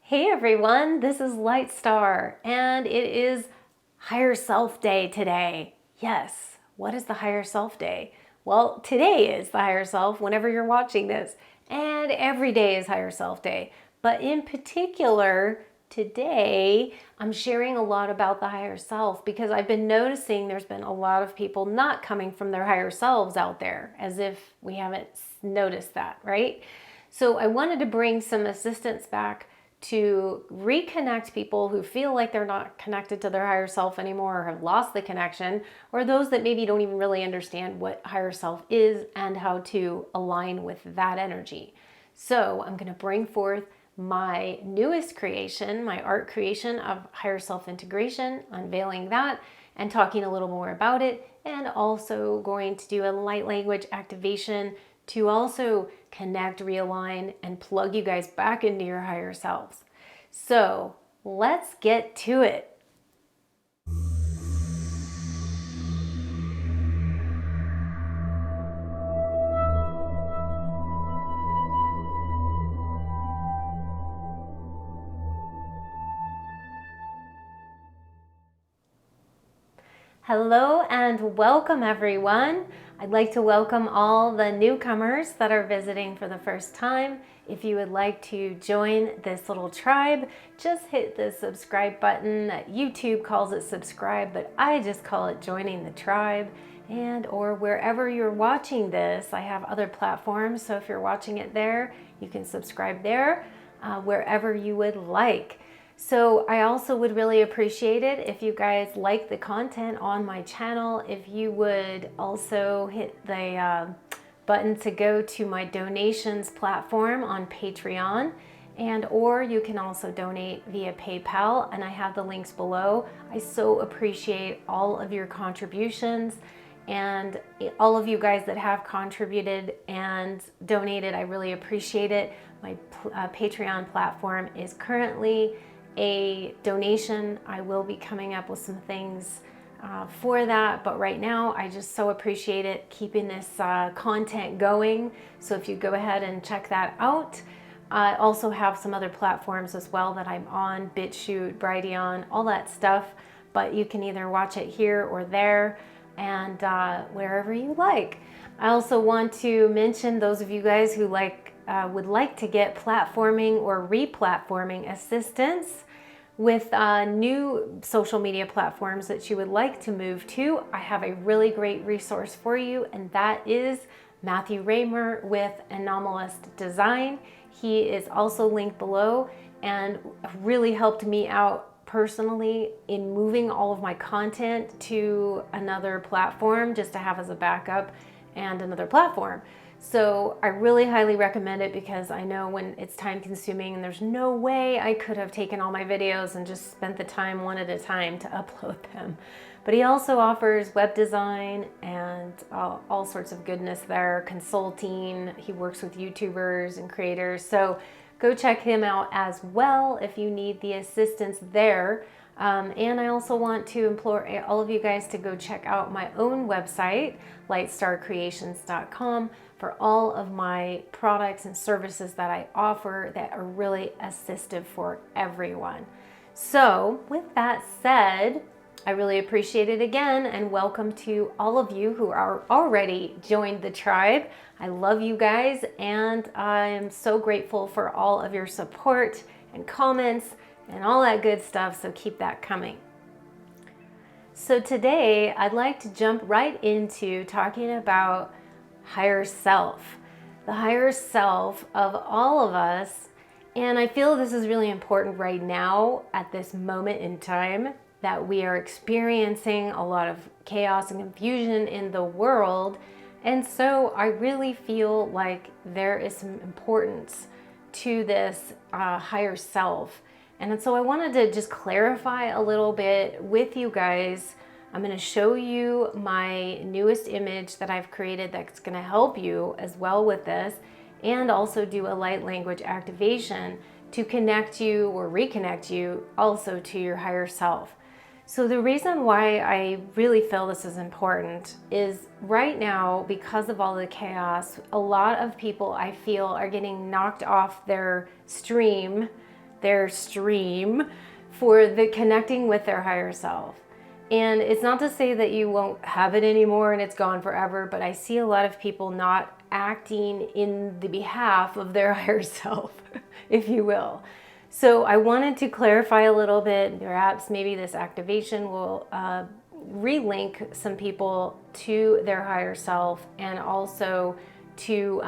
Hey everyone, this is LIGHTSTAR, and it is Higher Self Day today. Yes, what is the Higher Self Day? Well, today is the Higher Self whenever you're watching this, and every day is Higher Self Day. But in particular, today, I'm sharing a lot about the higher self because I've been noticing there's been a lot of people not coming from their higher selves out there, as if we haven't noticed that, right? So I wanted to bring some assistance back to reconnect people who feel like they're not connected to their higher self anymore or have lost the connection, or those that maybe don't even really understand what higher self is and how to align with that energy. So I'm going to bring forth my newest creation, my art creation of higher self integration, unveiling that and talking a little more about it, and also going to do a light language activation to also connect, realign, and plug you guys back into your higher selves. So let's get to it. Hello and welcome everyone. I'd like to welcome all the newcomers that are visiting for the first time. If you would like to join this little tribe, just hit the subscribe button. YouTube calls it subscribe, but I just call it joining the tribe. And or wherever you're watching this, I have other platforms, so if you're watching it there, you can subscribe there, wherever you would like. So I also would really appreciate it if you guys like the content on my channel, if you would also hit the button to go to my donations platform on Patreon, and or you can also donate via PayPal, and I have the links below. I so appreciate all of your contributions and all of you guys that have contributed and donated. I really appreciate it. My Patreon platform is currently a donation. I will be coming up with some things for that, but right now I just so appreciate it keeping this content going. So if you go ahead and check that out. I also have some other platforms as well that I'm on, BitChute, Brighteon, all that stuff, but you can either watch it here or there, and wherever you like. I also want to mention those of you guys who would like to get platforming or re-platforming assistance with new social media platforms that you would like to move to. I have a really great resource for you, and that is Matthew Raymer with Anomalist Design. He is also linked below and really helped me out personally in moving all of my content to another platform just to have as a backup and another platform. So I really highly recommend it because I know when it's time consuming and there's no way I could have taken all my videos and just spent the time one at a time to upload them. But he also offers web design and all sorts of goodness there, consulting. He works with YouTubers and creators. So go check him out as well if you need the assistance there. And I also want to implore all of you guys to go check out my own website, lightstarcreations.com, for all of my products and services that I offer that are really assistive for everyone. So with that said, I really appreciate it again, and welcome to all of you who are already joined the tribe. I love you guys, and I am so grateful for all of your support and comments and all that good stuff, so keep that coming. So today I'd like to jump right into talking about higher self, the higher self of all of us. And I feel this is really important right now at this moment in time that we are experiencing a lot of chaos and confusion in the world. And so I really feel like there is some importance to this higher self. And so I wanted to just clarify a little bit with you guys. I'm going to show you my newest image that I've created that's going to help you as well with this, and also do a light language activation to connect you or reconnect you also to your higher self. So the reason why I really feel this is important is right now, because of all the chaos, a lot of people I feel are getting knocked off their stream, their stream for the connecting with their higher self. And it's not to say that you won't have it anymore and it's gone forever, but I see a lot of people not acting in the behalf of their higher self, if you will. So I wanted to clarify a little bit. Perhaps maybe this activation will relink some people to their higher self, and also to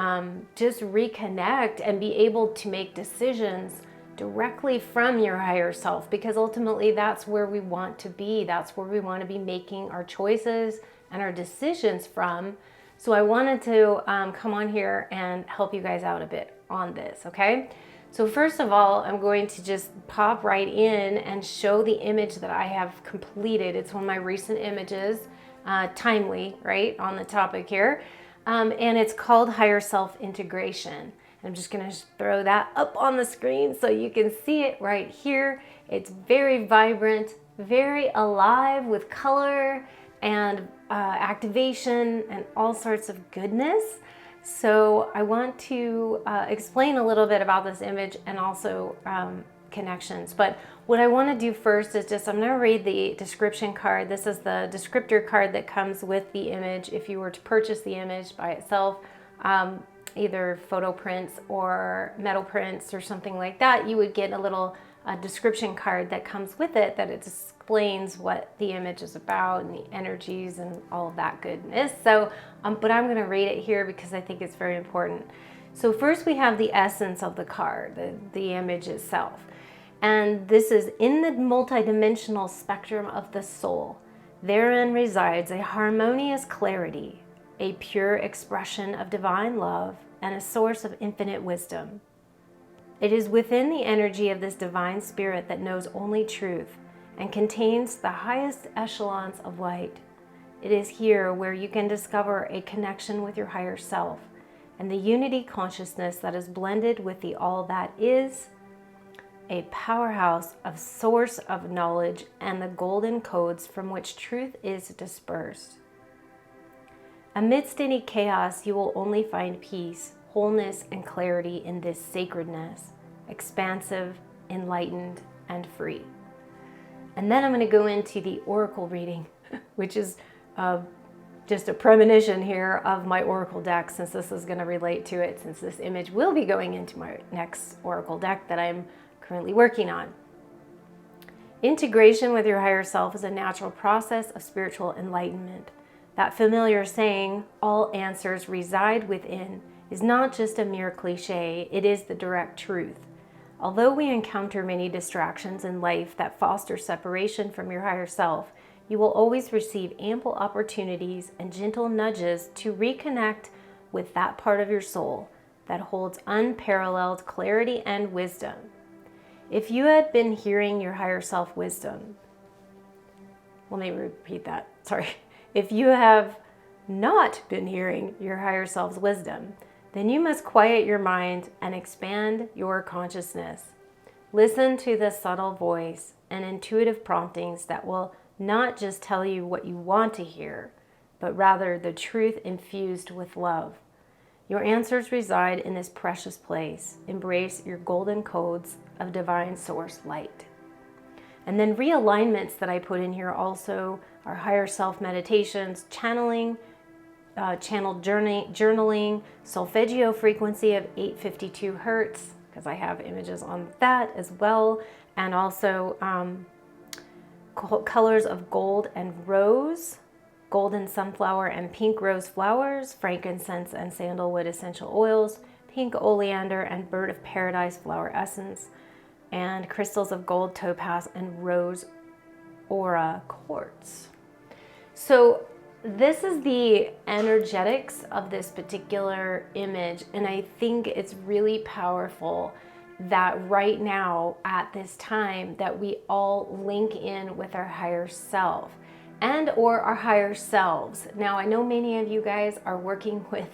just reconnect and be able to make decisions directly from your higher self, because ultimately that's where we want to be. That's where we want to be making our choices and our decisions from. So I wanted to come on here and help you guys out a bit on this, okay? So first of all, I'm going to just pop right in and show the image that I have completed. It's one of my recent images, timely, right, on the topic here. And it's called Higher Self Integration. I'm just going to throw that up on the screen so you can see it right here. It's very vibrant, very alive with color and activation and all sorts of goodness. So I want to explain a little bit about this image and also connections. But what I want to do first is just, I'm going to read the description card. This is the descriptor card that comes with the image. If you were to purchase the image by itself, either photo prints or metal prints or something like that, you would get a little description card that comes with it, that it explains what the image is about and the energies and all of that goodness. So, but I'm going to read it here because I think it's very important. So first we have the essence of the card, the image itself. And this is: in the multidimensional spectrum of the soul, therein resides a harmonious clarity, a pure expression of divine love, and a source of infinite wisdom. It is within the energy of this divine spirit that knows only truth and contains the highest echelons of light. It is here where you can discover a connection with your higher self and the unity consciousness that is blended with the all that is, a powerhouse of source of knowledge and the golden codes from which truth is dispersed. Amidst any chaos, you will only find peace, wholeness, and clarity in this sacredness, expansive, enlightened, and free. And then I'm going to go into the oracle reading, which is just a premonition here of my oracle deck, since this is going to relate to it, since this image will be going into my next oracle deck that I'm currently working on. Integration with your higher self is a natural process of spiritual enlightenment. That familiar saying, all answers reside within, is not just a mere cliche, it is the direct truth. Although we encounter many distractions in life that foster separation from your higher self, you will always receive ample opportunities and gentle nudges to reconnect with that part of your soul that holds unparalleled clarity and wisdom. If you had been hearing your higher self wisdom, well, let me repeat that, sorry. If you have not been hearing your higher self's wisdom, then you must quiet your mind and expand your consciousness. Listen to the subtle voice and intuitive promptings that will not just tell you what you want to hear, but rather the truth infused with love. Your answers reside in this precious place. Embrace your golden codes of divine source light. And then realignments that I put in here also are higher self meditations, channeling, channel journaling, solfeggio frequency of 852 hertz, because I have images on that as well, and also colors of gold and rose, golden sunflower and pink rose flowers, frankincense and sandalwood essential oils, pink oleander and bird of paradise flower essence, and crystals of gold, topaz, and rose aura quartz. So this is the energetics of this particular image, and I think it's really powerful that right now at this time that we all link in with our higher self and or our higher selves. Now I know many of you guys are working with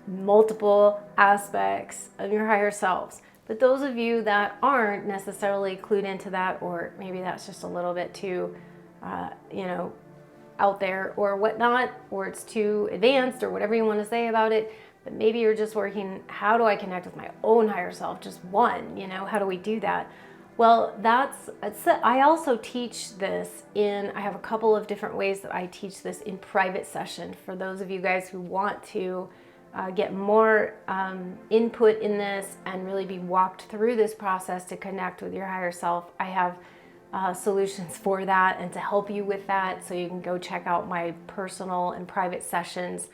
multiple aspects of your higher selves, but those of you that aren't necessarily clued into that, or maybe that's just a little bit too out there or whatnot, or it's too advanced or whatever you want to say about it, but maybe you're just working, how do I connect with my own higher self? Just one, how do we do that? Well, I also teach this I have a couple of different ways that I teach this in private session for those of you guys who want to get more input in this and really be walked through this process to connect with your higher self. I have solutions for that and to help you with that. So you can go check out my personal and private sessions,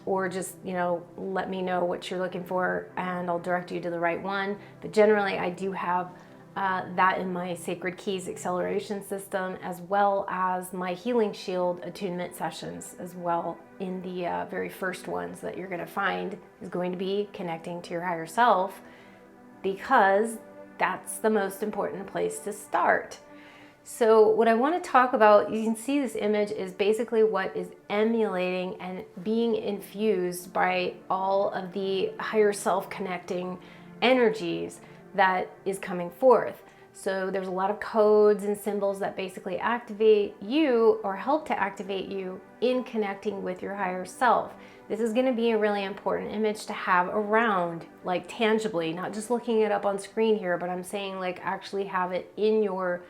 or just, let me know what you're looking for and I'll direct you to the right one. But generally I do have that in my Sacred Keys acceleration system, as well as my Healing Shield attunement sessions as well. In the very first ones that you're going to find is going to be connecting to your higher self, because that's the most important place to start. So what I want to talk about, you can see this image is basically what is emulating and being infused by all of the higher self connecting energies that is coming forth. So there's a lot of codes and symbols that basically activate you or help to activate you in connecting with your higher self. This is going to be a really important image to have around, like tangibly, not just looking it up on screen here, but I'm saying like actually have it in your,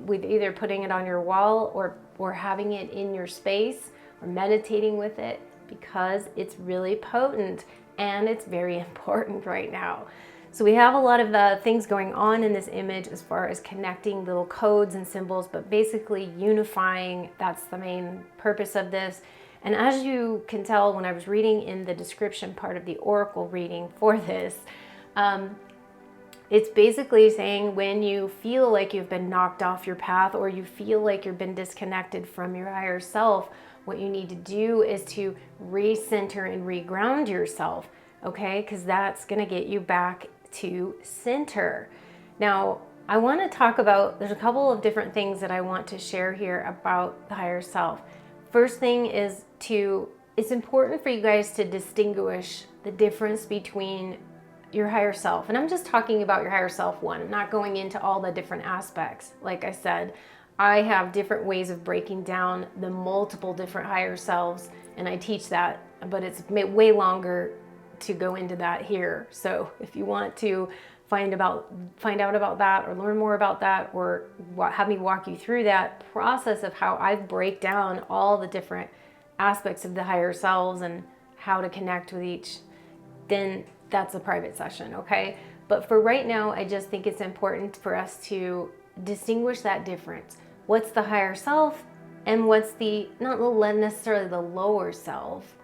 with either putting it on your wall or having it in your space or meditating with it, because it's really potent and it's very important right now. So we have a lot of things going on in this image as far as connecting little codes and symbols, but basically unifying, that's the main purpose of this. And as you can tell when I was reading in the description part of the oracle reading for this, it's basically saying when you feel like you've been knocked off your path or you feel like you've been disconnected from your higher self, what you need to do is to recenter and reground yourself, okay? Because that's going to get you back to center. Now, I want to talk about, there's a couple of different things that I want to share here about the higher self. First thing is it's important for you guys to distinguish the difference between your higher self. And I'm just talking about your higher self one. I'm not going into all the different aspects. Like I said, I have different ways of breaking down the multiple different higher selves, and I teach that, but it's way longer to go into that here. So if you want to find out about that or learn more about that, or have me walk you through that process of how I break down all the different aspects of the higher selves and how to connect with each, then that's a private session, okay? But for right now, I just think it's important for us to distinguish that difference. What's the higher self and what's not necessarily the lower self,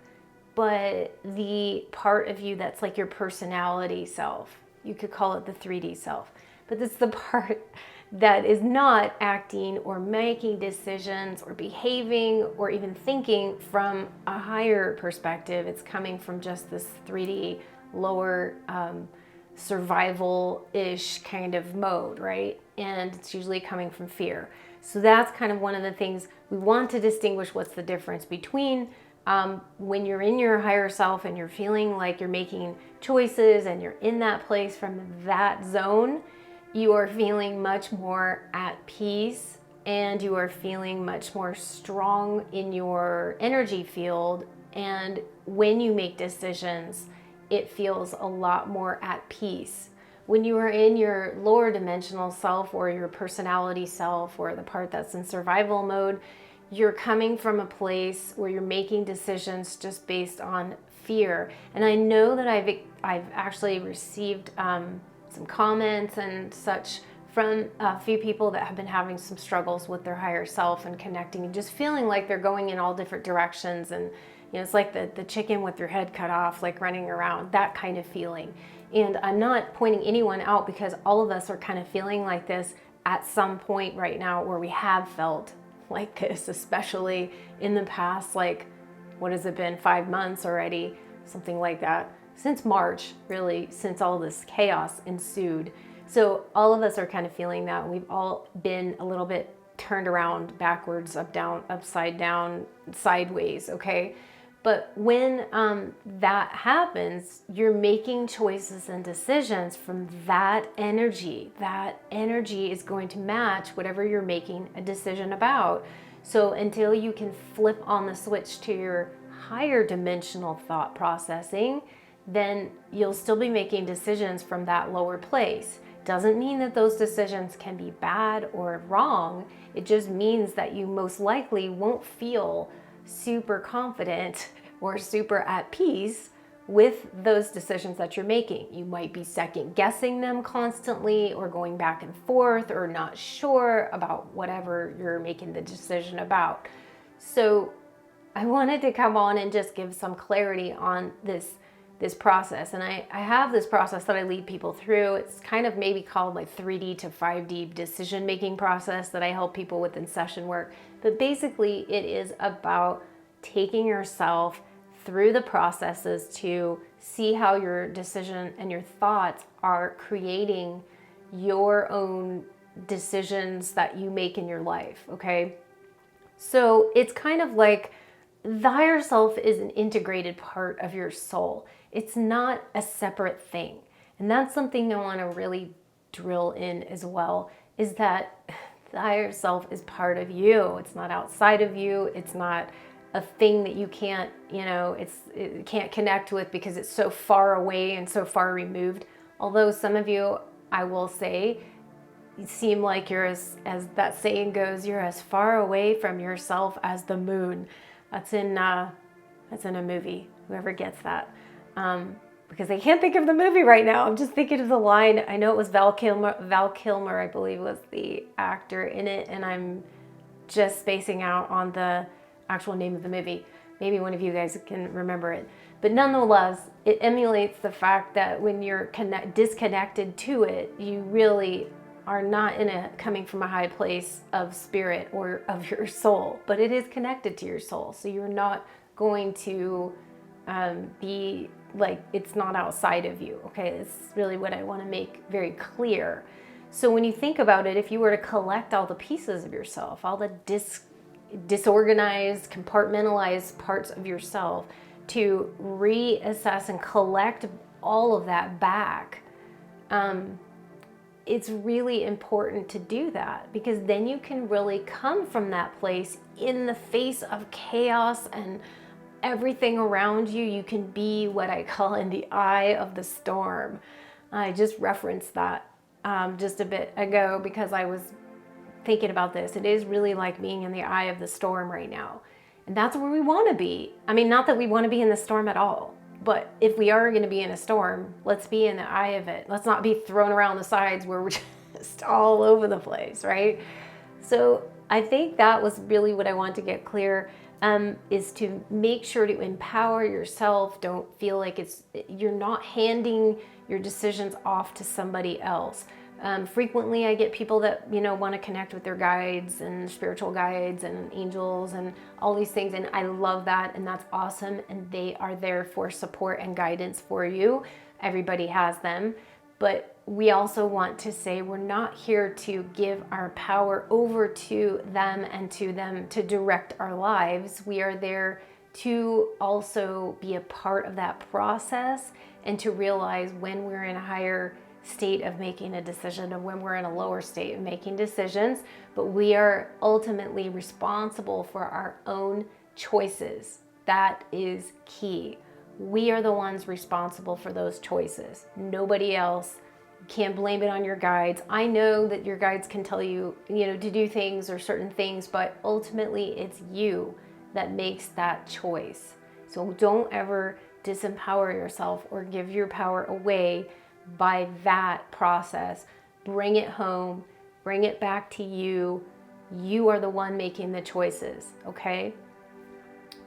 but the part of you that's like your personality self. You could call it the 3D self, but it's the part that is not acting or making decisions or behaving or even thinking from a higher perspective. It's coming from just this 3D lower survival-ish kind of mode, right? And it's usually coming from fear. So that's kind of one of the things we want to distinguish. What's the difference between when you're in your higher self and you're feeling like you're making choices and you're in that place from that zone, you are feeling much more at peace and you are feeling much more strong in your energy field. And when you make decisions, it feels a lot more at peace. When you are in your lower dimensional self or your personality self or the part that's in survival mode, you're coming from a place where you're making decisions just based on fear. And I know that I've actually received some comments and such from a few people that have been having some struggles with their higher self and connecting and just feeling like they're going in all different directions. And it's like the chicken with your head cut off, like running around, that kind of feeling. And I'm not pointing anyone out, because all of us are kind of feeling like this at some point right now, where we have felt like this, especially in the past, like, what has it been, 5 months already, something like that, since March, really, since all this chaos ensued. So all of us are kind of feeling that. We've all been a little bit turned around, backwards, up, down, upside down, sideways, okay? But when that happens, you're making choices and decisions from that energy. That energy is going to match whatever you're making a decision about. So until you can flip on the switch to your higher dimensional thought processing, then you'll still be making decisions from that lower place. Doesn't mean that those decisions can be bad or wrong. It just means that you most likely won't feel super confident or super at peace with those decisions that you're making. You might be second guessing them constantly, or going back and forth, or not sure about whatever you're making the decision about. So I wanted to come on and just give some clarity on this process. And I have this process that I lead people through. It's kind of maybe called like 3D to 5D decision making process that I help people with in session work. But basically it is about taking yourself through the processes to see how your decision and your thoughts are creating your own decisions that you make in your life, okay? So it's kind of like the higher self is an integrated part of your soul. It's not a separate thing. And that's something I want to really drill in as well, is that the higher self is part of you. It's not outside of you. It's not a thing that you can't, it can't connect with because it's so far away and so far removed. Although some of you, I will say, you seem like you're as that saying goes, you're as far away from yourself as the moon. That's in a movie. Whoever gets that, because I can't think of the movie right now. I'm just thinking of the line. I know it was Val Kilmer, I believe, was the actor in it, and I'm just spacing out on the actual name of the movie. Maybe one of you guys can remember it. But nonetheless, it emulates the fact that when you're disconnected to it, you really are not coming from a high place of spirit or of your soul, but it is connected to your soul. So you're not going to be like, it's not outside of you. Okay, it's really what I want to make very clear. So when you think about it, if you were to collect all the pieces of yourself, all the disorganized, compartmentalized parts of yourself, to reassess and collect all of that back, it's really important to do that, because then you can really come from that place in the face of chaos and everything around you. You can be what I call in the eye of the storm. I just referenced that just a bit ago because I was thinking about this. It is really like being in the eye of the storm right now. And that's where we want to be. I mean, not that we want to be in the storm at all, but if we are going to be in a storm, let's be in the eye of it. Let's not be thrown around the sides where we're just all over the place, right? So I think that was really what I wanted to get clear, is to make sure to empower yourself. Don't feel like you're not handing your decisions off to somebody else. Frequently I get people that, want to connect with their guides and spiritual guides and angels and all these things. And I love that. And that's awesome. And they are there for support and guidance for you. Everybody has them. But we also want to say we're not here to give our power over to them and to them to direct our lives. We are there to also be a part of that process and to realize when we're in a higher state of making a decision and when we're in a lower state of making decisions. But we are ultimately responsible for our own choices. That is key. We are the ones responsible for those choices. Nobody else. You can't blame it on your guides. I know that your guides can tell you, to do things or certain things, but ultimately it's you that makes that choice. So don't ever disempower yourself or give your power away by that process. Bring it home, bring it back to you. You are the one making the choices, okay?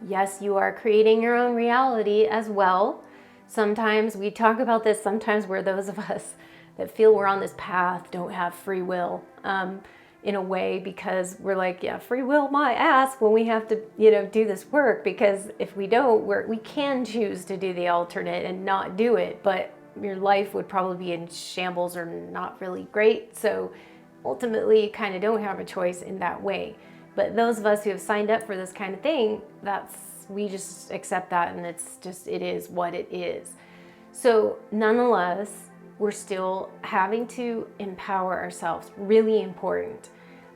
Yes, you are creating your own reality as well. Sometimes we talk about this, sometimes we're those of us that feel we're on this path don't have free will in a way, because we're like, yeah, free will my ass when we have to, do this work, because if we don't, we can choose to do the alternate and not do it, but your life would probably be in shambles or not really great. So ultimately you kind of don't have a choice in that way. But those of us who have signed up for this kind of thing, we just accept that, and it is what it is. So nonetheless, we're still having to empower ourselves. Really important.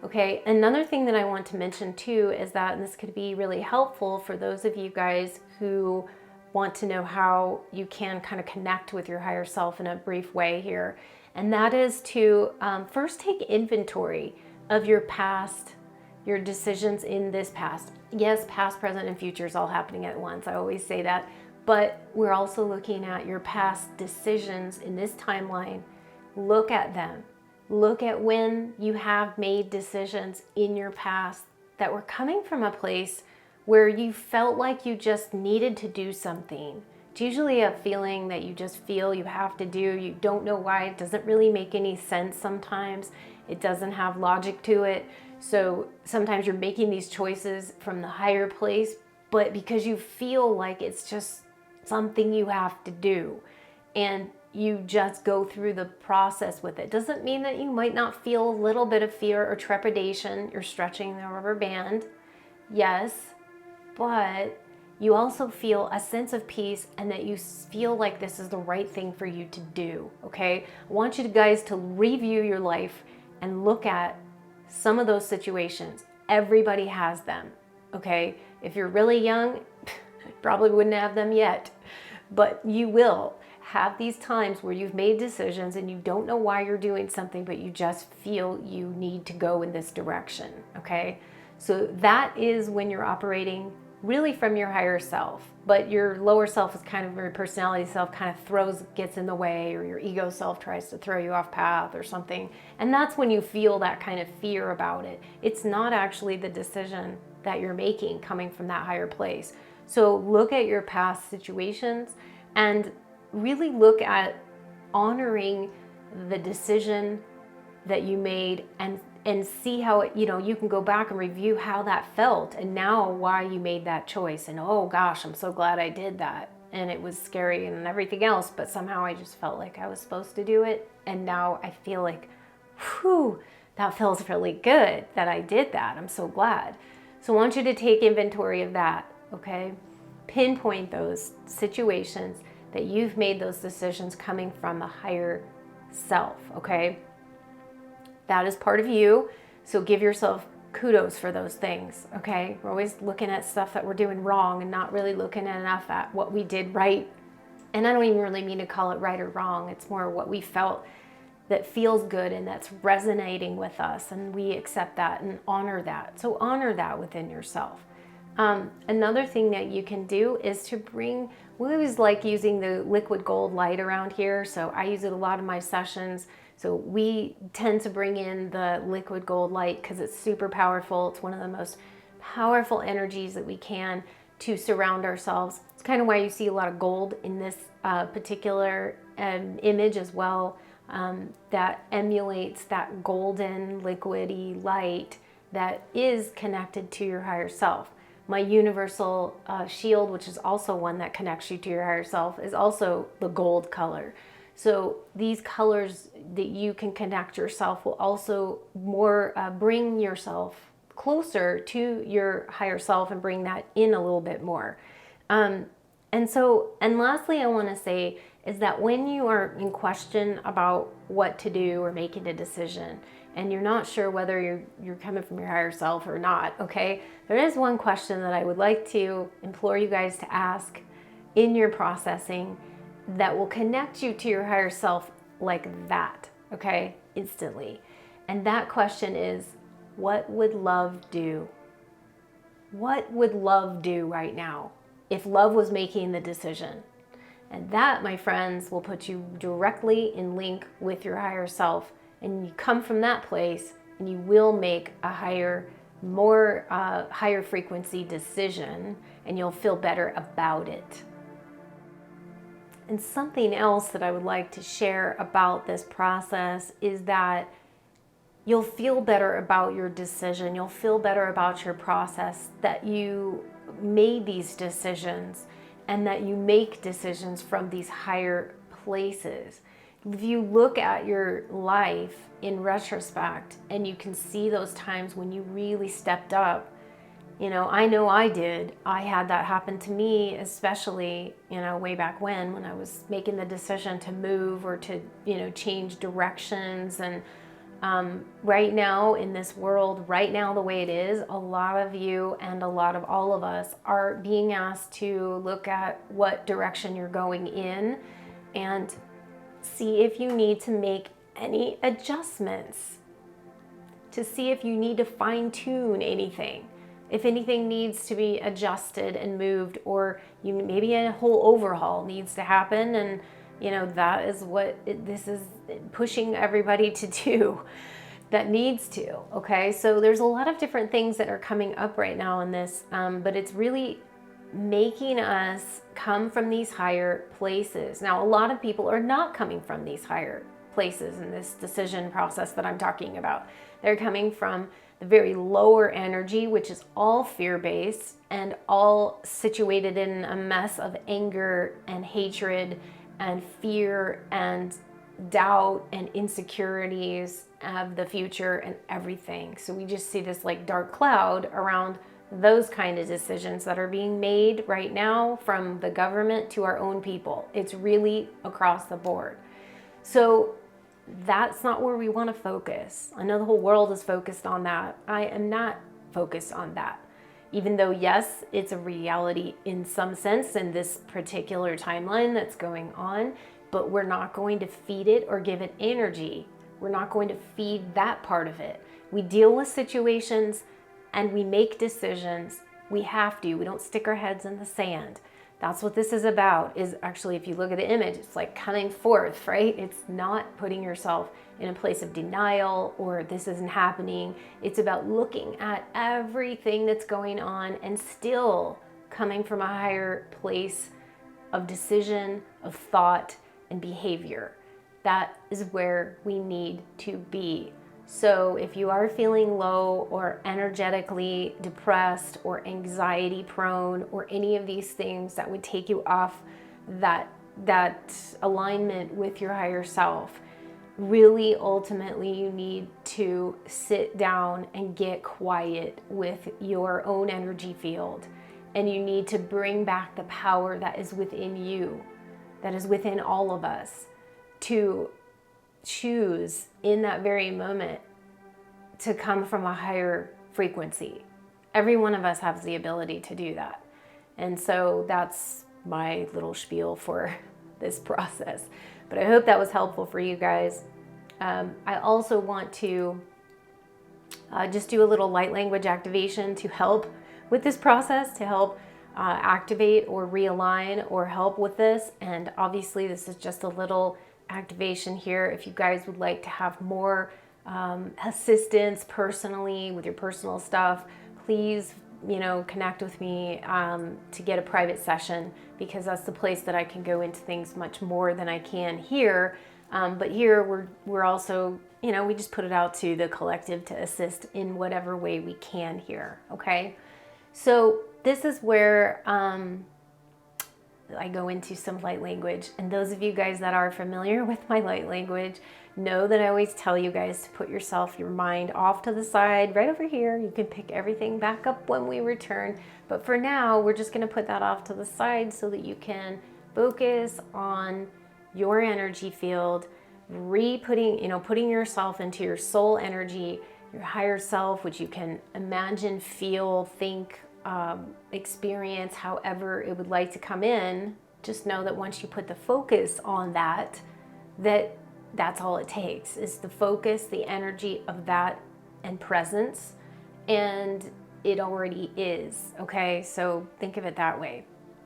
Okay, another thing that I want to mention too is that, and this could be really helpful for those of you guys who want to know how you can kind of connect with your higher self in a brief way here, And that is to first take inventory of your past, your decisions in this past. Yes, past, present, and future is all happening at once. I always say that. But we're also looking at your past decisions in this timeline. Look at them. Look at when you have made decisions in your past that were coming from a place where you felt like you just needed to do something. It's usually a feeling that you just feel you have to do. You don't know why. It doesn't really make any sense sometimes. It doesn't have logic to it. So sometimes you're making these choices from the higher place, but because you feel like it's just something you have to do, and you just go through the process with it. Doesn't mean that you might not feel a little bit of fear or trepidation. You're stretching the rubber band. Yes, but you also feel a sense of peace and that you feel like this is the right thing for you to do, okay? I want you guys to review your life and look at some of those situations. Everybody has them, okay? If you're really young, probably wouldn't have them yet, but you will have these times where you've made decisions and you don't know why you're doing something, but you just feel you need to go in this direction, okay? So that is when you're operating really from your higher self, but your lower self is kind of your personality self kind of gets in the way, or your ego self tries to throw you off path or something. And that's when you feel that kind of fear about it. It's not actually the decision that you're making coming from that higher place. So look at your past situations and really look at honoring the decision that you made and see how it, you can go back and review how that felt and now why you made that choice. And oh gosh, I'm so glad I did that. And it was scary and everything else, but somehow I just felt like I was supposed to do it. And now I feel like, whew, that feels really good that I did that. I'm so glad. So I want you to take inventory of that, okay? Pinpoint those situations that you've made those decisions coming from a higher self, okay? That is part of you, so give yourself kudos for those things, okay? We're always looking at stuff that we're doing wrong and not really looking enough at what we did right. And I don't even really mean to call it right or wrong. It's more what we felt that feels good and that's resonating with us, and we accept that and honor that. So honor that within yourself. Another thing that you can do is to we always like using the liquid gold light around here, so I use it a lot in my sessions. So we tend to bring in the liquid gold light because it's super powerful. It's one of the most powerful energies that we can to surround ourselves. It's kind of why you see a lot of gold in this particular image as well, that emulates that golden liquidy light that is connected to your higher self. My universal shield, which is also one that connects you to your higher self, is also the gold color. So these colors that you can connect yourself will also bring yourself closer to your higher self and bring that in a little bit more. And lastly, I want to say is that when you are in question about what to do or making a decision, and you're not sure whether you're coming from your higher self or not, okay? There is one question that I would like to implore you guys to ask in your processing that will connect you to your higher self like that, okay? Instantly. And that question is, what would love do? What would love do right now if love was making the decision? And that, my friends, will put you directly in link with your higher self. And you come from that place and you will make a higher frequency decision, and you'll feel better about it. And something else that I would like to share about this process is that you'll feel better about your decision. You'll feel better about your process, that you made these decisions and that you make decisions from these higher places. If you look at your life in retrospect and you can see those times when you really stepped up, I know I did. I had that happen to me, especially, way back when I was making the decision to move or to, change directions. And right now in this world, right now the way it is, a lot of you and a lot of all of us are being asked to look at what direction you're going in and see if you need to make any adjustments, to see if you need to fine-tune anything, if anything needs to be adjusted and moved, or maybe a whole overhaul needs to happen. And that is what this is pushing everybody to do, that needs to. Okay, so there's a lot of different things that are coming up right now in this, but it's really making us come from these higher places. Now, a lot of people are not coming from these higher places in this decision process that I'm talking about. They're coming from the very lower energy, which is all fear-based and all situated in a mess of anger and hatred and fear and doubt and insecurities of the future and everything. So we just see this like dark cloud around those kind of decisions that are being made right now, from the government to our own people. It's really across the board. So that's not where we want to focus. I know the whole world is focused on that. I am not focused on that. Even though, yes, it's a reality in some sense in this particular timeline that's going on, but we're not going to feed it or give it energy. We're not going to feed that part of it. We deal with situations and we make decisions. We have to. We don't stick our heads in the sand. That's what this is about, is actually, if you look at the image, it's like coming forth, right? It's not putting yourself in a place of denial or this isn't happening. It's about looking at everything that's going on and still coming from a higher place of decision, of thought, and behavior. That is where we need to be. So if you are feeling low or energetically depressed or anxiety prone or any of these things that would take you off that alignment with your higher self, really ultimately you need to sit down and get quiet with your own energy field. And you need to bring back the power that is within you, that is within all of us, to choose in that very moment to come from a higher frequency. Every one of us has the ability to do that. And so that's my little spiel for this process. But I hope that was helpful for you guys. I also want to just do a little light language activation to help with this process, to help activate or realign or help with this. And obviously this is just a little activation here. If you guys would like to have more assistance personally with your personal stuff, please, connect with me to get a private session, because that's the place that I can go into things much more than I can here. But here we're also, we just put it out to the collective to assist in whatever way we can here. Okay. So this is where I go into some light language. And those of you guys that are familiar with my light language know that I always tell you guys to put your mind off to the side, right over here. You can pick everything back up when we return. But for now, we're just going to put that off to the side so that you can focus on your energy field, putting yourself into your soul energy, your higher self, which you can imagine, feel, think, experience however it would like to come in. Just know that once you put the focus on that's all it takes, is the focus, the energy of that and presence, and it already is. Okay, so think of it that way.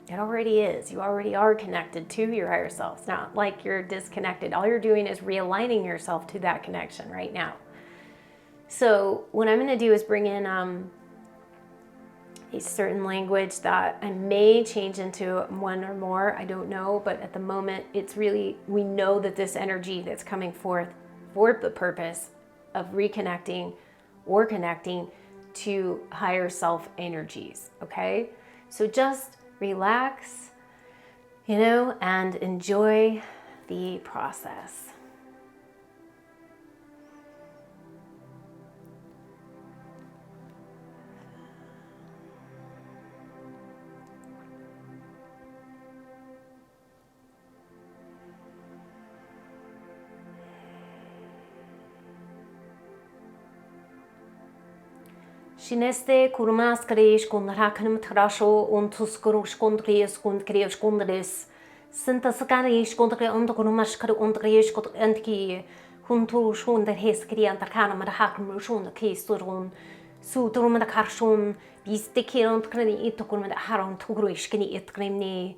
It already is. You already are connected to your higher self. It's not like you're disconnected. All you're doing is realigning yourself to that connection right now. So what I'm going to do is bring in a certain language that I may change into one or more, I don't know, but at the moment it's really, we know that this energy that's coming forth for the purpose of reconnecting or connecting to higher self energies. Okay, so just relax, and enjoy the process. Shineste kurmas kreish kundrakanum trasho untuskurush kundrius kundrius kundris. Sintaskarish kundri undukurumash kar undrius kundriki. Huntu shun der heskrian der kana med hakm shun kisturun sutrum med karshun bistekiran tkani itokun med haron tugruishkini itkrimni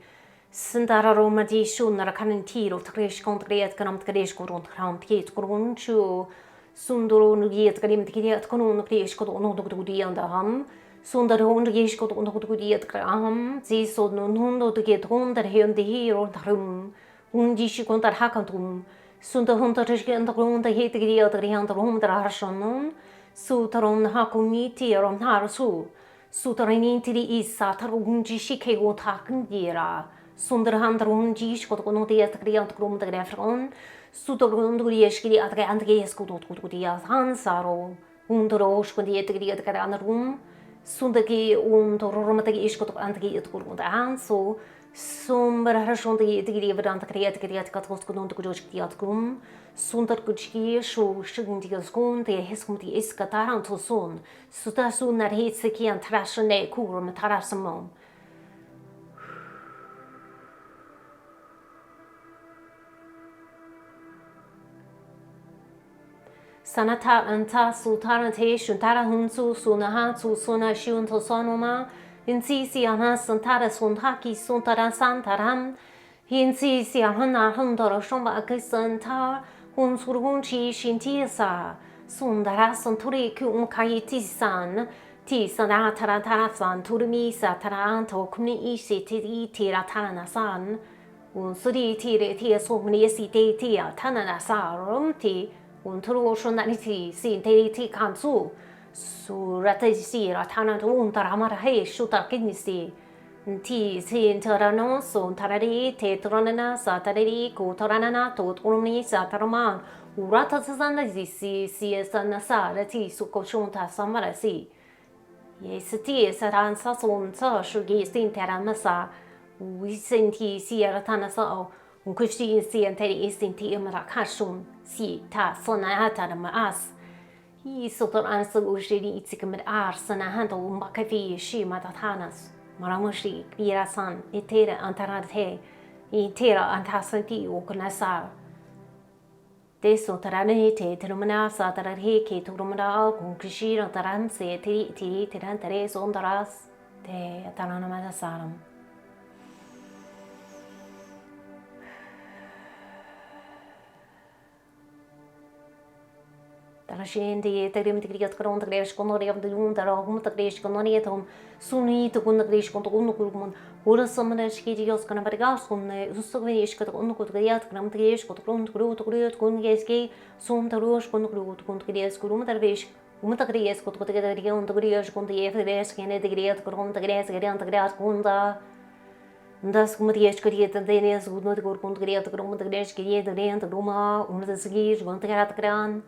sindararum med shun der kanin tiro tkrish kontgreet kanam tkrish kurun kram tkit kurun chu sundurun giet krim tkriet kunun krish kodun nodugdian da ham sundarun gish kodun nodugdiet kram zi sodun nodugdiet der hyndi hiro trum undishi kontar hakantum Sunda hunter in the room the hate the other hand the room that are shown Sutaron hakumiti or harasu Sutarin to the east satarunji shike would haken dira Sunderhand runji got on the other room the refron Sutarun durieski at the andres good to the hansaro Underosh con the other room Sundagi romatic iskot and the good so Somber harshon de verdant creat katkos kunont kujkiat kum sundar kujki sho shigdigas kun de heskum de iskataran to son suta sunar hitseki an trashne kurum tarasmom Sanata anta sultanate shuntara hunsu sunaha su suna shun to sonoma Insisi anha santara sunhaki suntara santaram. Insisi anha hundara shomba akisanta. Hunsurhunchi shintisa. Sundara santuri kumkayitisan. Tisana taratarasan turmisa taranto kumni isi tira taranasan. Unsuri tire tia sumni si tia tananasarum ti. Unturu shunaniti si ti kansu. Suratisi ratana untaramara he shuta kinisi ti sin tarano son tarari te tronana satari ko taranana to turmi sataraman urata sazana si sanasa ti sukoshunta samarasi yesiti saran sason sa shugi sin taramasa we senti si ratana sa unkushi si anteri isinti imrakashun si ta sonata mas Sotor answer ushiri itzikamid arsana handle makafi shi matatanas. Maramushi, Birasan, Etera antarate, Etera antasanti ukunasar. De sotaranete, Terminasa, Taraheke, Turumada, Kunkishira, Taranse, Tiri, Tirantares, Ondaras, de Taranamadasaram. Tarashin the Terim to get on the Grace Conori of the Lunda, whom the Grace Conoriatum, Suni to Gunda Grace Contogunukum, Ura Summoners Kidios Canabaragasum, Usovish got on good Gayat, Gram Grace, got Grund Gru to Great Gungaski, Sum the Roche Gundru to Gungaris, Gurumatavish, Umatagrace got together on the Greas, Gundi, Everest, and the Great Grum the Grass, Garan the Grass Gunda. Thus, Mutias created the Daniels would not go to Gundria, Grum the Grace, Gay, the Rand, the Roma, the Skis, Gunta Gran.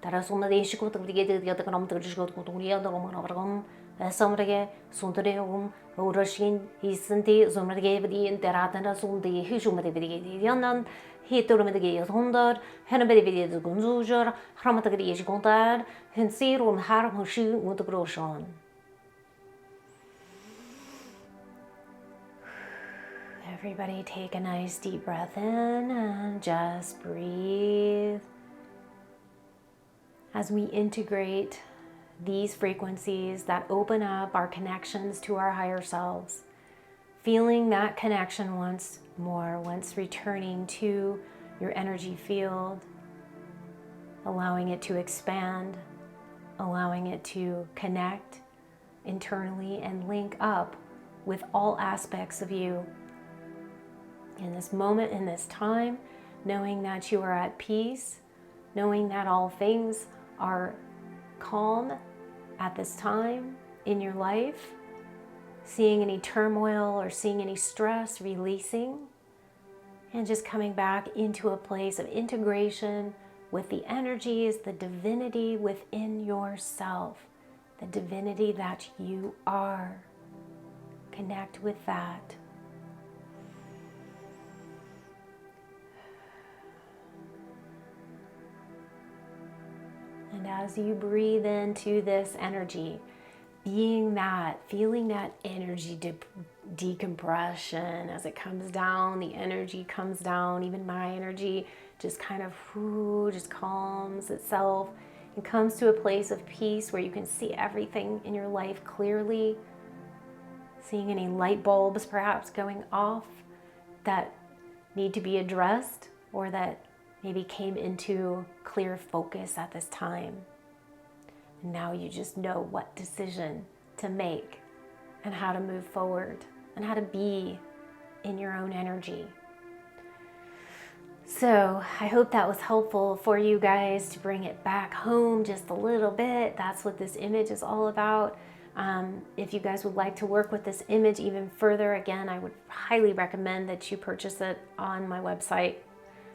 Tarasuna de Shiko to get the other gram to go to the Roman of Rom, as some reggae, Sundareum, Urashin, Isanti, Zomrege, the Interatana, Sundi, Hishumadi, Yanan, Hiturmedi, Hundar, Hennabedi, the Gunzujar, Hramatagri, Gondar, Hensirum, Harmushi, with the Groshon. Everybody take a nice deep breath in and just breathe. As we integrate these frequencies that open up our connections to our higher selves, feeling that connection once more, once returning to your energy field, allowing it to expand, allowing it to connect internally and link up with all aspects of you. In this moment, in this time, knowing that you are at peace, knowing that all things are calm at this time in your life, seeing any turmoil or seeing any stress releasing, and just coming back into a place of integration with the energies, the divinity within yourself, the divinity that you are. Connect with that. And as you breathe into this energy, being that, feeling that energy decompression as it comes down, the energy comes down, even my energy just kind of just calms itself and comes to a place of peace where you can see everything in your life clearly, seeing any light bulbs perhaps going off that need to be addressed or that maybe came into clear focus at this time. And now you just know what decision to make and how to move forward and how to be in your own energy. So I hope that was helpful for you guys to bring it back home just a little bit. That's what this image is all about. If you guys would like to work with this image even further, again, I would highly recommend that you purchase it on my website,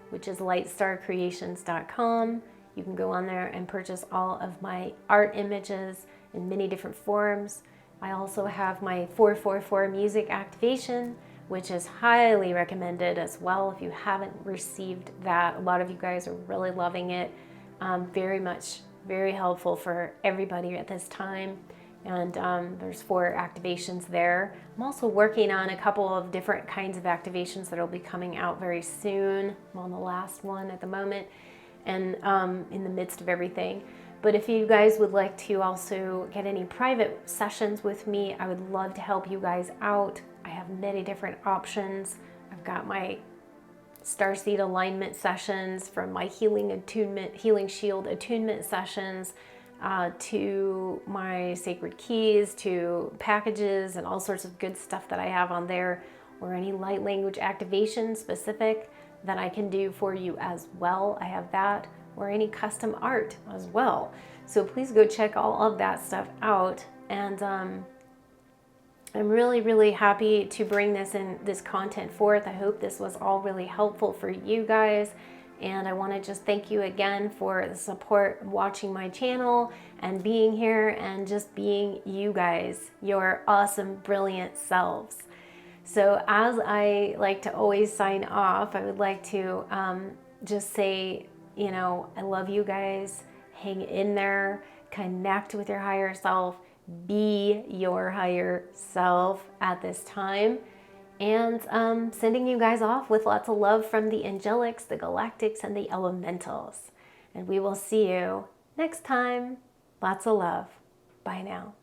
which is LIGHTSTARCreations.com. You can go on there and purchase all of my art images in many different forms. I also have my 444 music activation, which is highly recommended as well if you haven't received that. A lot of you guys are really loving it. Very helpful for everybody at this time. And there's 4 activations there. I'm also working on a couple of different kinds of activations that will be coming out very soon. I'm on the last one at the moment and in the midst of everything. But if you guys would like to also get any private sessions with me, I would love to help you guys out. I have many different options. I've got my starseed alignment sessions, from my healing shield attunement sessions, to my sacred keys, to packages and all sorts of good stuff that I have on there, or any light language activation specific that I can do for you as well. I have that, or any custom art as well. So please go check all of that stuff out. And I'm really happy to bring this content forth. I hope this was all really helpful for you guys. And I want to just thank you again for the support of watching my channel and being here and just being you guys, your awesome, brilliant selves. So as I like to always sign off, I would like to just say, I love you guys. Hang in there, connect with your higher self, be your higher self at this time. And sending you guys off with lots of love from the angelics, the galactics, and the elementals. And we will see you next time. Lots of love. Bye now.